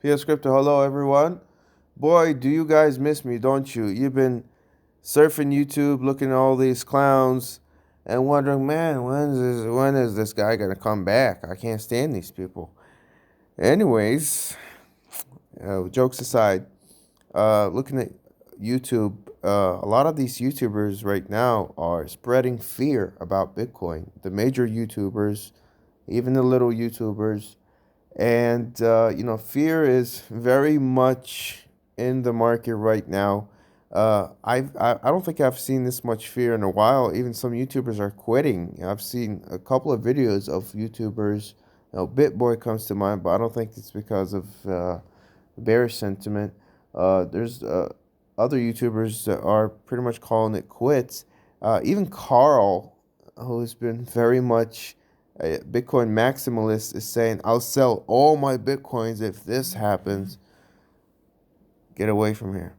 PS Crypto, hello everyone. Boy, do you guys miss me, don't you? You've been surfing YouTube, looking at all these clowns, and wondering, man, when is this guy gonna come back? I can't stand these people. Anyways, jokes aside, looking at YouTube, a lot of these YouTubers right now are spreading fear about Bitcoin. The major YouTubers, even the little YouTubers. And, fear is very much in the market right now. I don't think I've seen this much fear in a while. Even some YouTubers are quitting. I've seen a couple of videos of YouTubers. BitBoy comes to mind, but I don't think it's because of bearish sentiment. There's other YouTubers that are pretty much calling it quits. Even Carl, who's been very much a Bitcoin maximalist, is saying, I'll sell all my Bitcoins if this happens. Get away from here.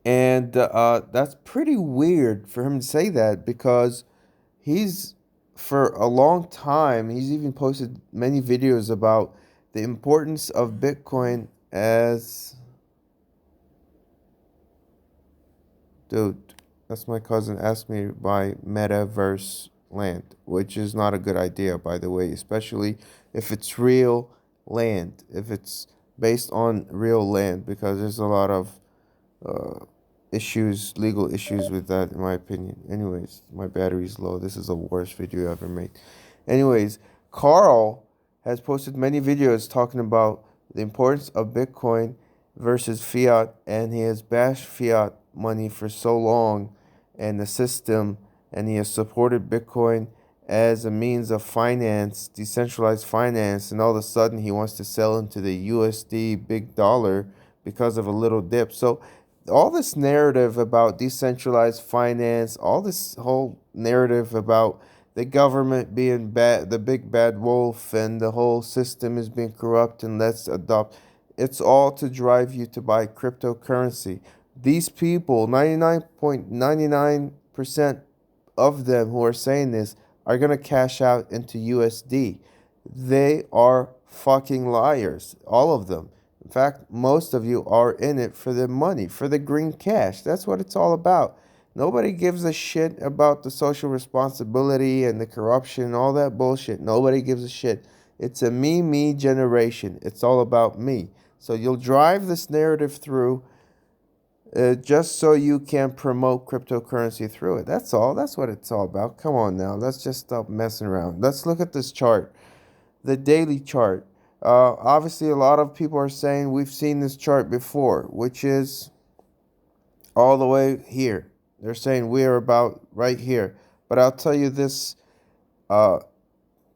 And that's pretty weird for him to say that because he's, for a long time, he's even posted many videos about the importance of Bitcoin as. Dude, that's my cousin asked me to buy metaverse land, which is not a good idea, by the way, especially if it's real land, if it's based on real land, because there's a lot of uh, issues, legal issues with that, in my opinion. Anyways, my battery's low. This is the worst video I've ever made. Anyways, Carl has posted many videos talking about the importance of Bitcoin versus fiat, and he has bashed fiat money for so long and the system, and he has supported Bitcoin as a means of finance, decentralized finance, and all of a sudden he wants to sell into the USD big dollar because of a little dip. So all this narrative about decentralized finance, all this whole narrative about the government being bad, the big bad wolf, and the whole system is being corrupt, and let's adopt. It's all to drive you to buy cryptocurrency. These people, 99.99% of them who are saying this, are going to cash out into USD. They are fucking liars, all of them. In fact, most of you are in it for the money, for the green cash. That's what it's all about. Nobody gives a shit about the social responsibility and the corruption and all that bullshit. Nobody gives a shit. It's a me generation. It's all about me. So you'll drive this narrative through just so you can promote cryptocurrency through it. That's all. That's what it's all about. Come on now. Let's just stop messing around. Let's look at this chart, the daily chart. Obviously, a lot of people are saying we've seen this chart before, which is all the way here. They're saying we are about right here. But I'll tell you this, uh,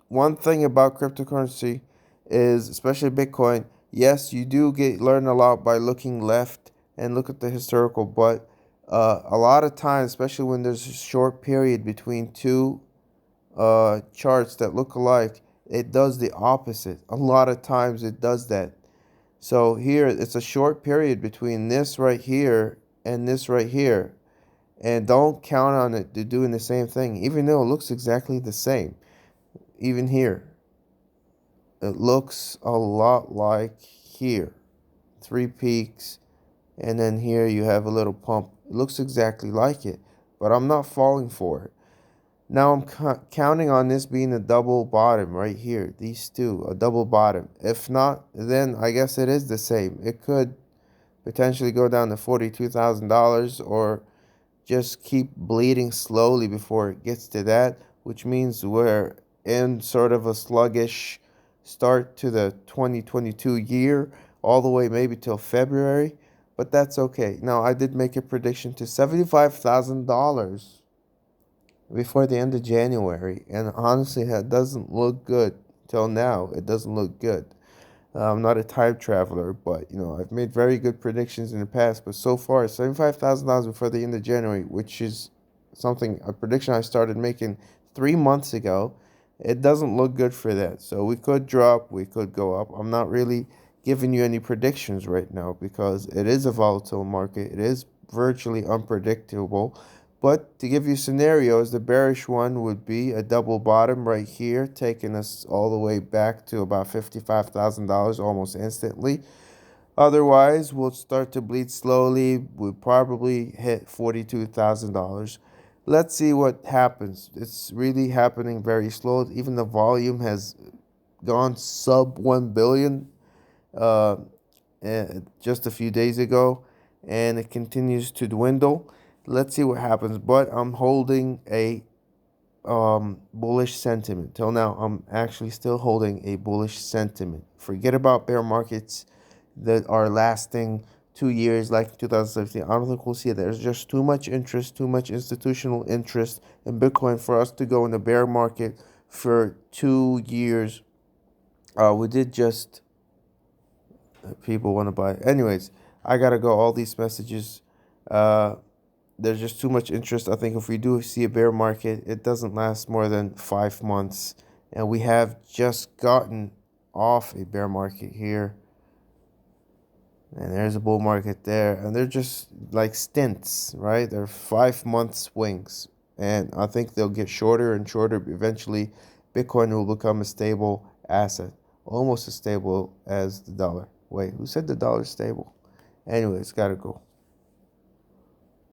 one thing about cryptocurrency is, especially Bitcoin, yes, you do get learn a lot by looking left and look at the historical, but a lot of times, especially when there's a short period between two charts that look alike, it does the opposite. A lot of times it does that. So here it's a short period between this right here and this right here. And don't count on it to doing the same thing, even though it looks exactly the same. Even here, it looks a lot like here. Three peaks, and then here you have a little pump. It looks exactly like it, but I'm not falling for it. Now I'm counting on this being a double bottom right here. These two, a double bottom. If not, then I guess it is the same. It could potentially go down to $42,000 or just keep bleeding slowly before it gets to that, which means we're in sort of a sluggish start to the 2022 year, all the way maybe till February, but that's okay. Now, I did make a prediction to $75,000 before the end of January, and honestly, that doesn't look good till now. It doesn't look good. I'm not a time traveler, but I've made very good predictions in the past. But so far, $75,000 before the end of January, which is a prediction I started making 3 months ago. It doesn't look good for that. So we could drop, we could go up. I'm not really giving you any predictions right now because it is a volatile market. It is virtually unpredictable. But to give you scenarios, the bearish one would be a double bottom right here, taking us all the way back to about $55,000 almost instantly. Otherwise, we'll start to bleed slowly. We'll probably hit $42,000. Let's see what happens. It's really happening very slow. Even the volume has gone sub 1 billion uh, just a few days ago, and it continues to dwindle. Let's see what happens. But I'm holding a bullish sentiment. Till now, I'm actually still holding a bullish sentiment. Forget about bear markets that are lasting 2 years like 2017. I don't think we'll see it. There's just too much interest, too much institutional interest in Bitcoin for us to go in the bear market for 2 years. We did just people want to buy. Anyways, I gotta go. All these messages. Uh, there's just too much interest. I think if we do see a bear market, it doesn't last more than 5 months, and we have just gotten off a bear market here, and there's a bull market there, and they're just like stints, right? They're 5 month swings, and I think they'll get shorter and shorter. Eventually, Bitcoin will become a stable asset, almost as stable as the dollar. Wait, who said the dollar's stable? Anyways, gotta go.